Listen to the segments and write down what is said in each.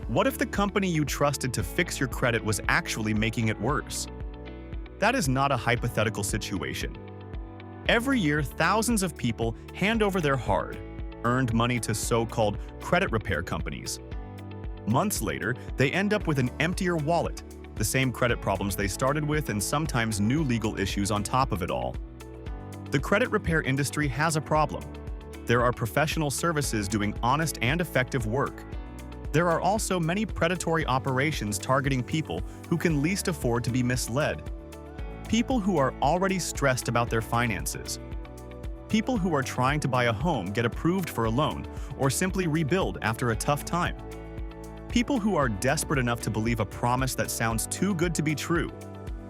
What if the company you trusted to fix your credit was actually making it worse? That is not a hypothetical situation. Every year, thousands of people hand over their hard-earned money to so-called credit repair companies. Months later, they end up with an emptier wallet, the same credit problems they started with, and sometimes new legal issues on top of it all. The credit repair industry has a problem. There are professional services doing honest and effective work. There are also many predatory operations targeting people who can least afford to be misled. People who are already stressed about their finances. People who are trying to buy a home, get approved for a loan, or simply rebuild after a tough time. People who are desperate enough to believe a promise that sounds too good to be true.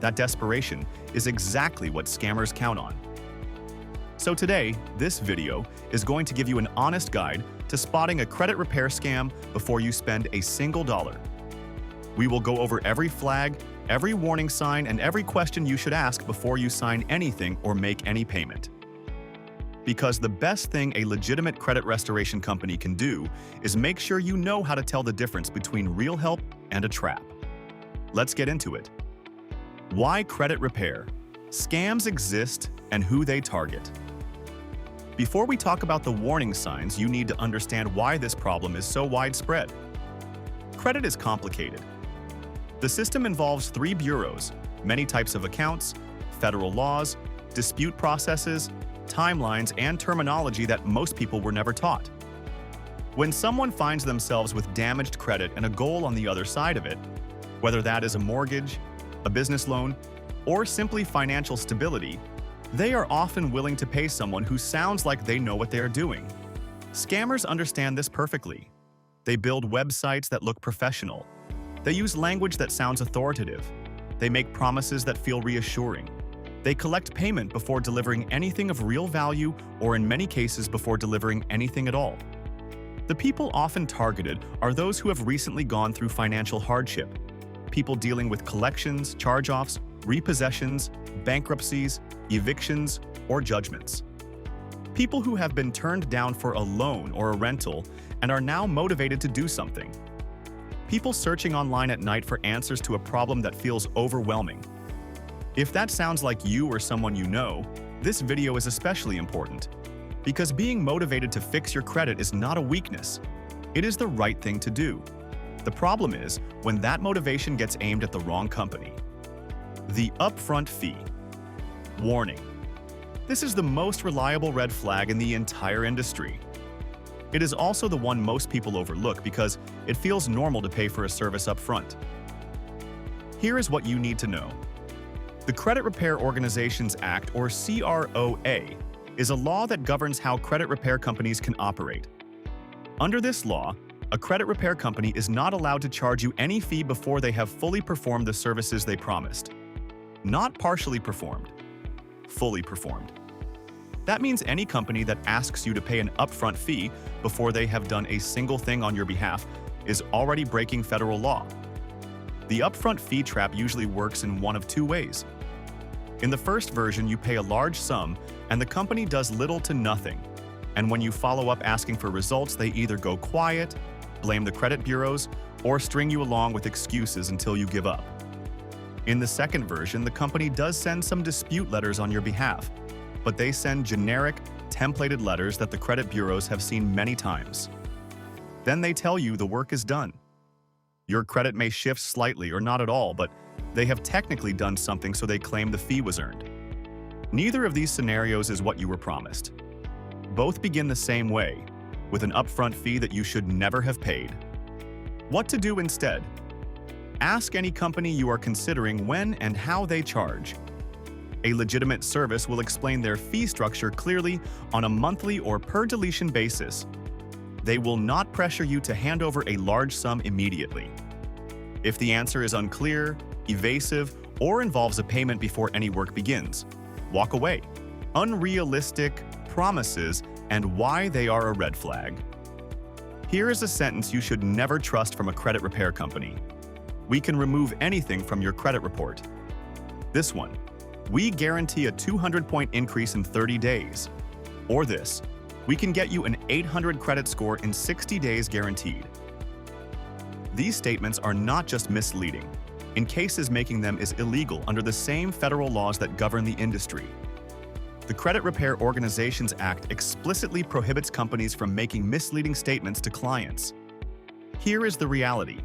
That desperation is exactly what scammers count on. So today, this video is going to give you an honest guide to spotting a credit repair scam before you spend a single dollar. We will go over every flag, every warning sign, and every question you should ask before you sign anything or make any payment. Because the best thing a legitimate credit restoration company can do is make sure you know how to tell the difference between real help and a trap. Let's get into it. Why credit repair? Scams exist and who they target. Before we talk about the warning signs, you need to understand why this problem is so widespread. Credit is complicated. The system involves 3 bureaus, many types of accounts, federal laws, dispute processes, timelines, and terminology that most people were never taught. When someone finds themselves with damaged credit and a goal on the other side of it, whether that is a mortgage, a business loan, or simply financial stability, they are often willing to pay someone who sounds like they know what they are doing. Scammers understand this perfectly. They build websites that look professional. They use language that sounds authoritative. They make promises that feel reassuring. They collect payment before delivering anything of real value, or in many cases before delivering anything at all. The people often targeted are those who have recently gone through financial hardship, people dealing with collections, charge-offs, repossessions, bankruptcies, evictions, or judgments. People who have been turned down for a loan or a rental and are now motivated to do something. People searching online at night for answers to a problem that feels overwhelming. If that sounds like you or someone you know, this video is especially important. Because being motivated to fix your credit is not a weakness. It is the right thing to do. The problem is when that motivation gets aimed at the wrong company. The upfront fee. Warning. This is the most reliable red flag in the entire industry. It is also the one most people overlook because it feels normal to pay for a service up front. Here is what you need to know. The Credit Repair Organizations Act, or CROA, is a law that governs how credit repair companies can operate. Under this law, a credit repair company is not allowed to charge you any fee before they have fully performed the services they promised. Not partially performed, fully performed. That means any company that asks you to pay an upfront fee before they have done a single thing on your behalf is already breaking federal law. The upfront fee trap usually works in one of 2 ways. In the first version, you pay a large sum and the company does little to nothing. And when you follow up asking for results, they either go quiet, blame the credit bureaus, or string you along with excuses until you give up. In the second version, the company does send some dispute letters on your behalf, but they send generic, templated letters that the credit bureaus have seen many times. Then they tell you the work is done. Your credit may shift slightly or not at all, but they have technically done something, so they claim the fee was earned. Neither of these scenarios is what you were promised. Both begin the same way, with an upfront fee that you should never have paid. What to do instead? Ask any company you are considering when and how they charge. A legitimate service will explain their fee structure clearly on a monthly or per deletion basis. They will not pressure you to hand over a large sum immediately. If the answer is unclear, evasive, or involves a payment before any work begins, walk away. Unrealistic promises and why they are a red flag. Here is a sentence you should never trust from a credit repair company. We can remove anything from your credit report. This one. We guarantee a 200-point increase in 30 days. Or this. We can get you an 800 credit score in 60 days guaranteed. These statements are not just misleading. In cases, making them is illegal under the same federal laws that govern the industry. The Credit Repair Organizations Act explicitly prohibits companies from making misleading statements to clients. Here is the reality.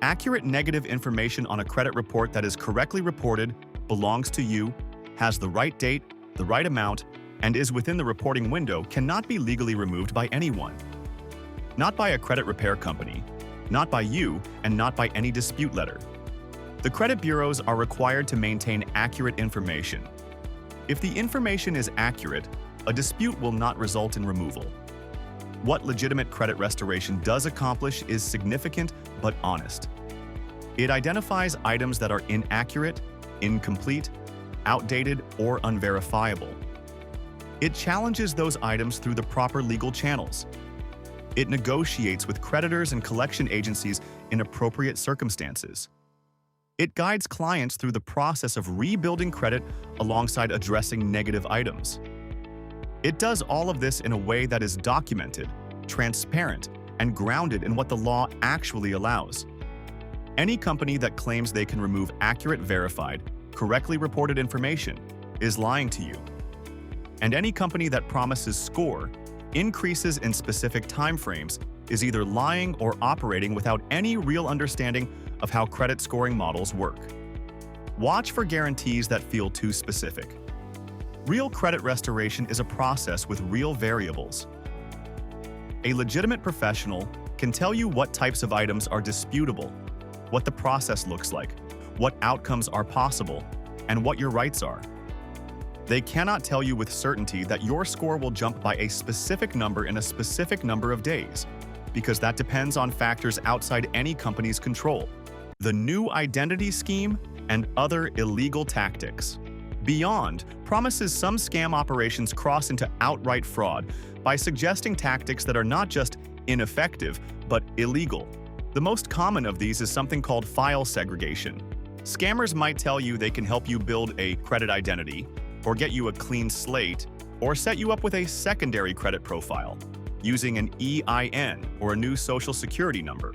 Accurate negative information on a credit report that is correctly reported, belongs to you, has the right date, the right amount, and is within the reporting window cannot be legally removed by anyone. Not by a credit repair company, not by you, and not by any dispute letter. The credit bureaus are required to maintain accurate information. If the information is accurate, a dispute will not result in removal. What legitimate credit restoration does accomplish is significant but honest. It identifies items that are inaccurate, incomplete, outdated, or unverifiable. It challenges those items through the proper legal channels. It negotiates with creditors and collection agencies in appropriate circumstances. It guides clients through the process of rebuilding credit alongside addressing negative items. It does all of this in a way that is documented, transparent, and grounded in what the law actually allows. Any company that claims they can remove accurate, verified, correctly reported information is lying to you. And any company that promises score increases in specific timeframes is either lying or operating without any real understanding of how credit scoring models work. Watch for guarantees that feel too specific. Real credit restoration is a process with real variables. A legitimate professional can tell you what types of items are disputable, what the process looks like, what outcomes are possible, and what your rights are. They cannot tell you with certainty that your score will jump by a specific number in a specific number of days, because that depends on factors outside any company's control. The new identity scheme and other illegal tactics. Beyond promises some scam operations cross into outright fraud by suggesting tactics that are not just ineffective, but illegal. The most common of these is something called file segregation. Scammers might tell you they can help you build a credit identity, or get you a clean slate, or set you up with a secondary credit profile, using an EIN or a new social security number.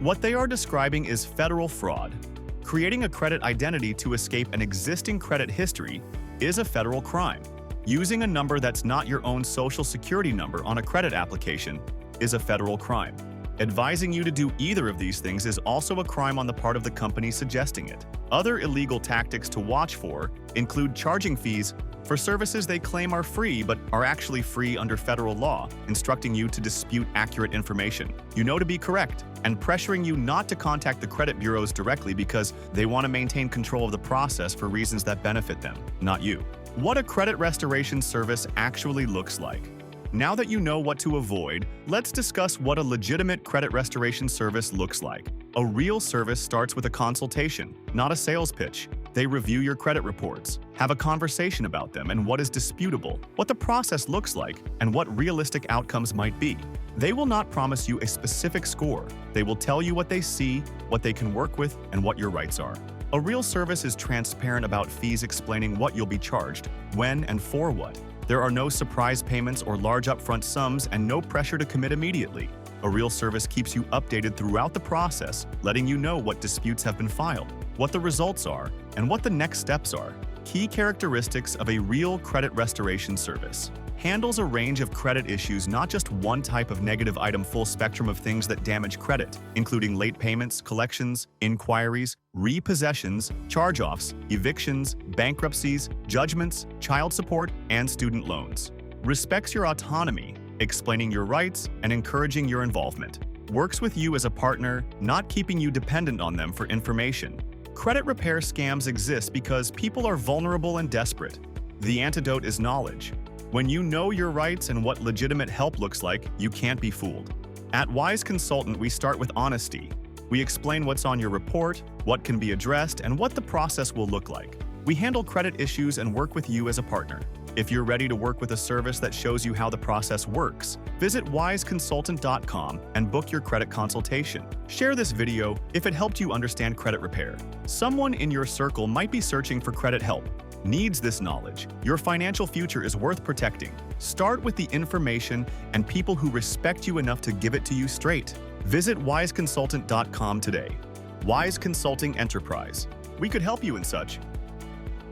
What they are describing is federal fraud. Creating a credit identity to escape an existing credit history is a federal crime. Using a number that's not your own social security number on a credit application is a federal crime. Advising you to do either of these things is also a crime on the part of the company suggesting it. Other illegal tactics to watch for include charging fees for services they claim are free but are actually free under federal law, instructing you to dispute accurate information you know to be correct, and pressuring you not to contact the credit bureaus directly because they want to maintain control of the process for reasons that benefit them, not you. What a credit restoration service actually looks like. Now that you know what to avoid, let's discuss what a legitimate credit restoration service looks like. A real service starts with a consultation, not a sales pitch. They review your credit reports, have a conversation about them and what is disputable, what the process looks like, and what realistic outcomes might be. They will not promise you a specific score. They will tell you what they see, what they can work with, and what your rights are. A real service is transparent about fees, explaining what you'll be charged, when, and for what. There are no surprise payments or large upfront sums and no pressure to commit immediately. A real service keeps you updated throughout the process, letting you know what disputes have been filed, what the results are, and what the next steps are. Key characteristics of a real credit restoration service. Handles a range of credit issues, not just one type of negative item, full spectrum of things that damage credit, including late payments, collections, inquiries, repossessions, charge-offs, evictions, bankruptcies, judgments, child support, and student loans. Respects your autonomy, explaining your rights and encouraging your involvement. Works with you as a partner, not keeping you dependent on them for information. Credit repair scams exist because people are vulnerable and desperate. The antidote is knowledge. When you know your rights and what legitimate help looks like, you can't be fooled. At Wise Consultant, we start with honesty. We explain what's on your report, what can be addressed, and what the process will look like. We handle credit issues and work with you as a partner. If you're ready to work with a service that shows you how the process works, visit wiseconsultant.com and book your credit consultation. Share this video if it helped you understand credit repair. Someone in your circle might be searching for credit help. Needs this knowledge. Your financial future is worth protecting. Start with the information and people who respect you enough to give it to you straight. Visit wiseconsultant.com today. Wise Consulting Enterprise. We could help you in such.